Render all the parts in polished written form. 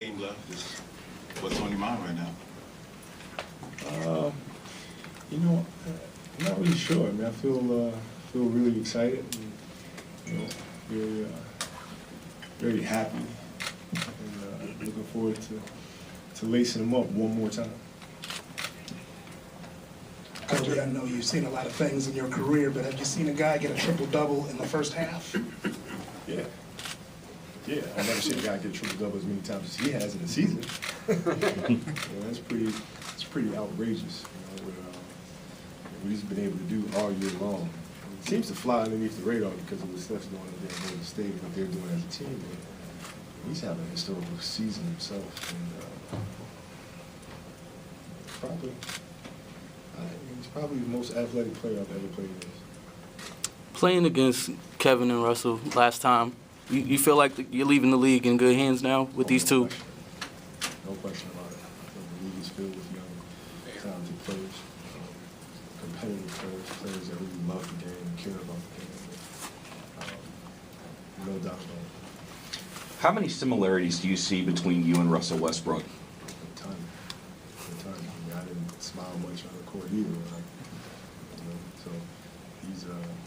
Game left. Just what's on your mind right now? You know, I'm not really sure. I mean, I feel really excited. And, you know, very happy, and looking forward to lacing them up one more time. Kobe, I know you've seen a lot of things in your career, but have you seen a guy get a triple-double in the first half? Yeah. Yeah, I've never seen a guy get a triple-double as many times as he has in a season. It's pretty outrageous. You know, what he's been able to do all year long. It seems to fly underneath the radar because of the stuff he's doing up there in Golden State, what they're doing as a team. But he's having a historical season himself, and he's probably the most athletic player I've ever played against. Playing against Kevin and Russell last time, you feel like you're leaving the league in good hands now with these two? No question about it. I think the league is filled with young, talented players, competitive players that really love the game and care about the game. No doubt about it. How many similarities do you see between you and Russell Westbrook? A ton. I mean, I didn't smile much on the court either. So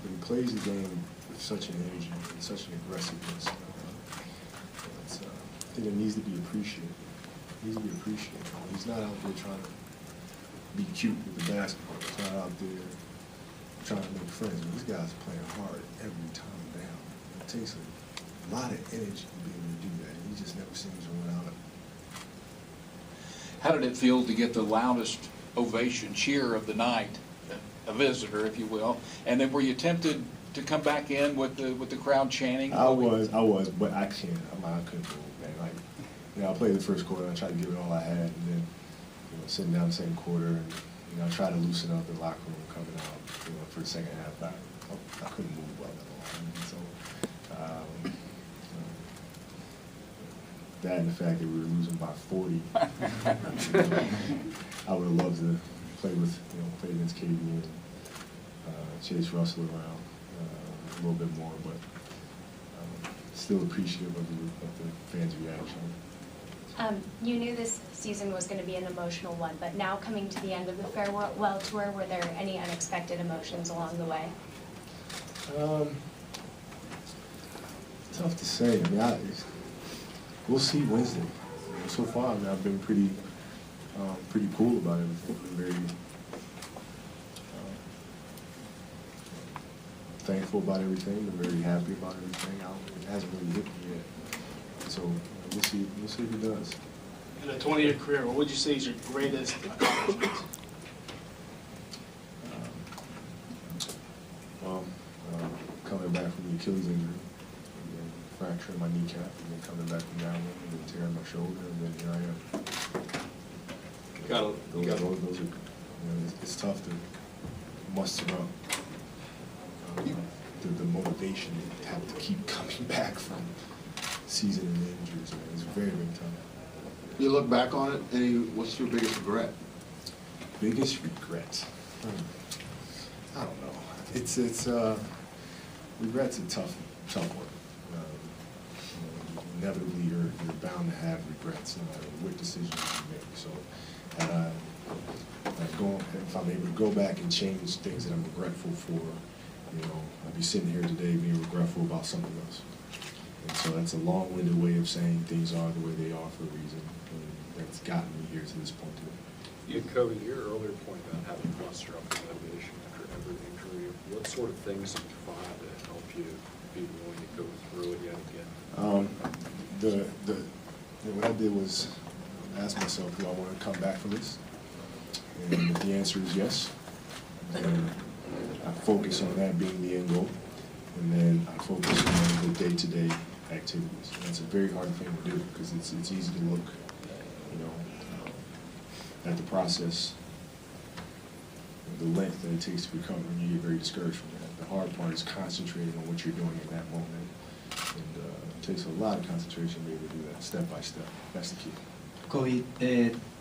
but he plays the game with such an energy and such an aggressiveness. I think it needs to be appreciated. He's not out there trying to be cute with the basketball. He's not out there trying to make friends. This guy's playing hard every time down. It takes a lot of energy to be able to do that. He just never seems to run out of it. How did it feel to get the loudest ovation, cheer of the night, a visitor, if you will? And then were you tempted to come back in with the crowd chanting? I was, but I can't. I couldn't move, man. Like, I played the first quarter and I tried to give it all I had, and then, sitting down the second quarter, and I tried to loosen up the locker room coming out, for the second half. I couldn't move well at all. And so, that and the fact that we were losing by 40, I would have loved to play against KD and chase Russell around a little bit more, but still appreciative of the fans' reaction. You knew this season was going to be an emotional one, but now coming to the end of the farewell tour, were there any unexpected emotions along the way? Tough to say. I mean, we'll see Wednesday. So far, I've been pretty cool about everything. I've been very thankful about everything. Been very happy about everything. It hasn't really hit me yet. So we'll see if it does. In a 20-year career, what would you say is your greatest accomplishment? Coming back from the Achilles injury, and then fracturing my kneecap, and then coming back from that one, and then tearing my shoulder, and then here I am. Those are, it's tough to muster up the motivation to have to keep coming back from season-ending injuries. It's very, very tough. You look back on it, what's your biggest regret? Biggest regret? I don't know. It's regret's a tough one. Inevitably, you're bound to have regrets no matter what decisions you make. So, if I'm able to go back and change things that I'm regretful for, I'd be sitting here today being regretful about something else. And so that's a long-winded way of saying things are the way they are for a reason, and that's gotten me here to this point today. You, Kobe, your earlier point about having to muster up the motivation after every injury, what sort of things did you find to help you be willing to go through it yet again? What I did was ask myself, do I want to come back from this? And if the answer is yes, then I focus on that being the end goal, and then I focus on the day-to-day activities. And that's a very hard thing to do because it's easy to look, at the process, the length that it takes to recover, and you get very discouraged from that. The hard part is concentrating on what you're doing in that moment, and it takes a lot of concentration to be able to do that step by step. That's the key. Kobe,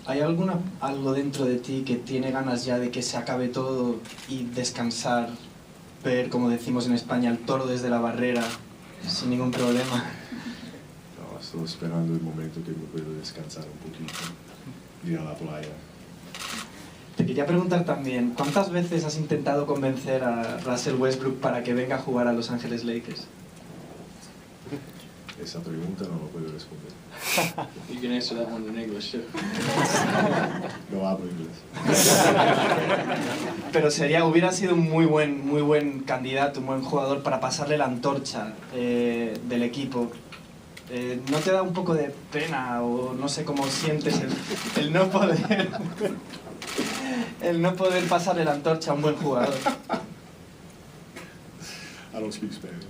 ¿hay algo dentro de ti que tiene ganas ya de que se acabe todo y descansar, ver, como decimos en España, el toro desde la barrera sin ningún problema? No, Estoy esperando el momento que me puedo descansar un poquito, ir a la playa. Te quería preguntar también, ¿cuántas veces has intentado convencer a Russell Westbrook para que venga a jugar a Los Ángeles Lakers? Esa pregunta no lo puedo responder. You can answer that one in English too. No hablo inglés. Pero hubiera sido un muy buen candidato, un buen jugador para pasarle la antorcha del equipo. ¿No te da un poco de pena o no sé cómo sientes el no poder pasarle la antorcha a un buen jugador? I don't speak Spanish.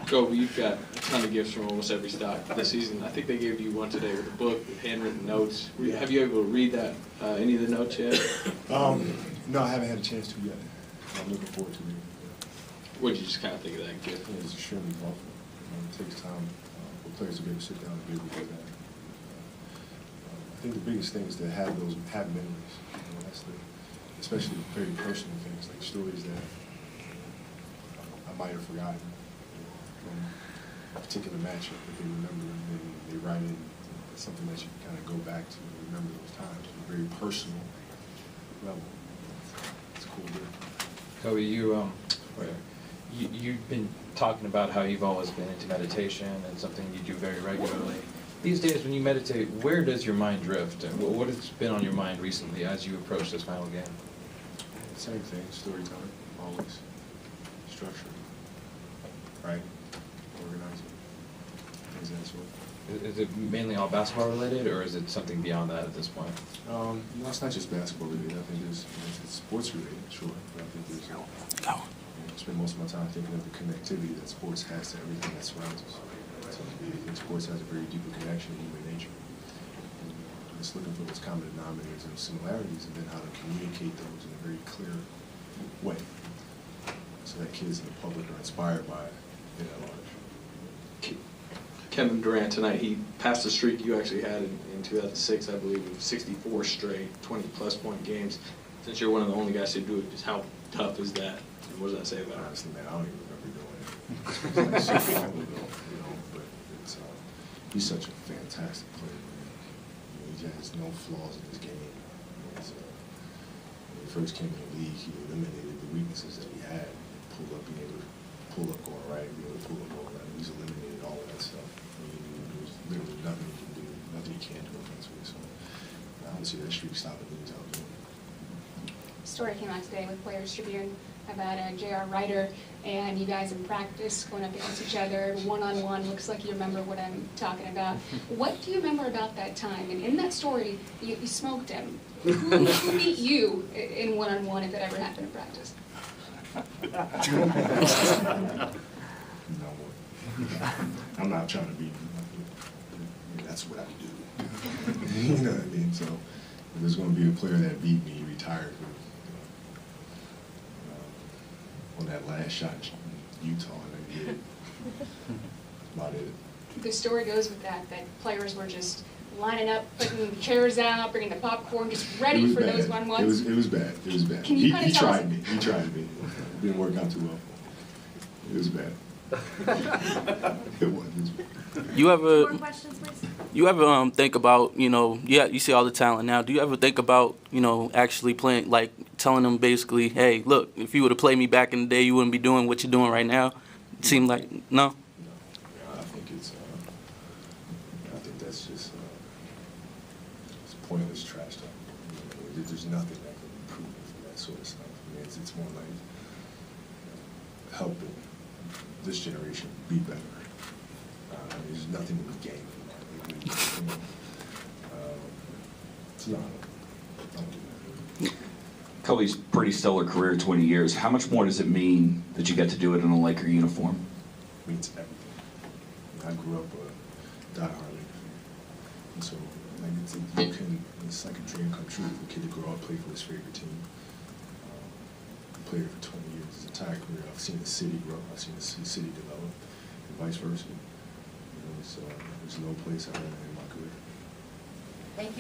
Kobe, you've got a ton of gifts from almost every stock this season. I think they gave you one today with a book with handwritten notes. Have you able to read that, any of the notes yet? No, I haven't had a chance to yet. I'm looking forward to it. What did you just kind of think of that gift? It's extremely thoughtful. It takes time for players to be able to sit down and be able to do that. I think the biggest thing is to have memories. That's especially very personal things, like stories that I might have forgotten from a particular matchup that they remember, and they write in something that you kind of go back to and remember those times on a very personal level. It's a cool deal. Kobe, you've been talking about how you've always been into meditation and something you do very regularly. These days, when you meditate, where does your mind drift? And what has been on your mind recently as you approach this final game? Same thing, storytelling, always. Structure, right? Organizing, things of that sort. Is it mainly all basketball related, or is it something beyond that at this point? No, it's not just basketball related. I think it's sports related, sure. But I think I spend most of my time thinking of the connectivity that sports has to everything that surrounds us. So I think sports has a very deeper connection to human nature. And it's looking for those common denominators and similarities, and then how to communicate those in a very clear way, so that kids and the public are inspired by it at large. Kevin Durant tonight, he passed the streak you actually had in 2006, I believe, of 64 straight 20-plus point games. Since you're one of the only guys to do it, just how tough is that? And what does that say about it? Honestly, man, I don't even remember doing it. It's like so long ago, but it's, he's such a fantastic player, man. He has no flaws in his game. When he first came in the league, he eliminated the weaknesses that he had. Being able to pull up going right, being able to pull up going right. He's eliminated all of that stuff. There's literally nothing he can do, nothing he can't do offensively. So I don't see that streak stopping anytime soon. Story came out today with Players Tribune about J.R. Ryder and you guys in practice going up against each other, one-on-one. Looks like you remember what I'm talking about. What do you remember about that time? And in that story, you smoked him. Who beat you in one-on-one if it ever happened in practice? No, I'm not trying to be. That's what I do. You know what I mean? So if there's going to be a player that beat me, he retired on that last shot in Utah, and he did. That's about it. The story goes with that players were just lining up, putting chairs out, bringing the popcorn, just ready for those one-ones. It was bad. It was bad. Can you He tried me. He tried me. It didn't work out too well. It was bad. It was. You ever? More questions, please? You ever think about, you see all the talent now. Do you ever think about, actually playing, like telling them basically, hey, look, if you would have played me back in the day, you wouldn't be doing what you're doing right now? It seemed like, no? I think that's just it's pointless trash talk. There's nothing that can improve from that sort of stuff. I mean, it's more like helping this generation be better. There's nothing to be gained from that. So no, I don't do that. Kobe's pretty stellar career, 20 years. How much more does it mean that you get to do it in a Laker uniform? It means everything. I grew up a diehard Laker fan. And so it's like a dream come true for a kid to grow up, play for his favorite team. Played for 20 years, his entire career. I've seen the city grow, I've seen the city develop, and vice versa. So there's no place I'd rather in my career. Thank you.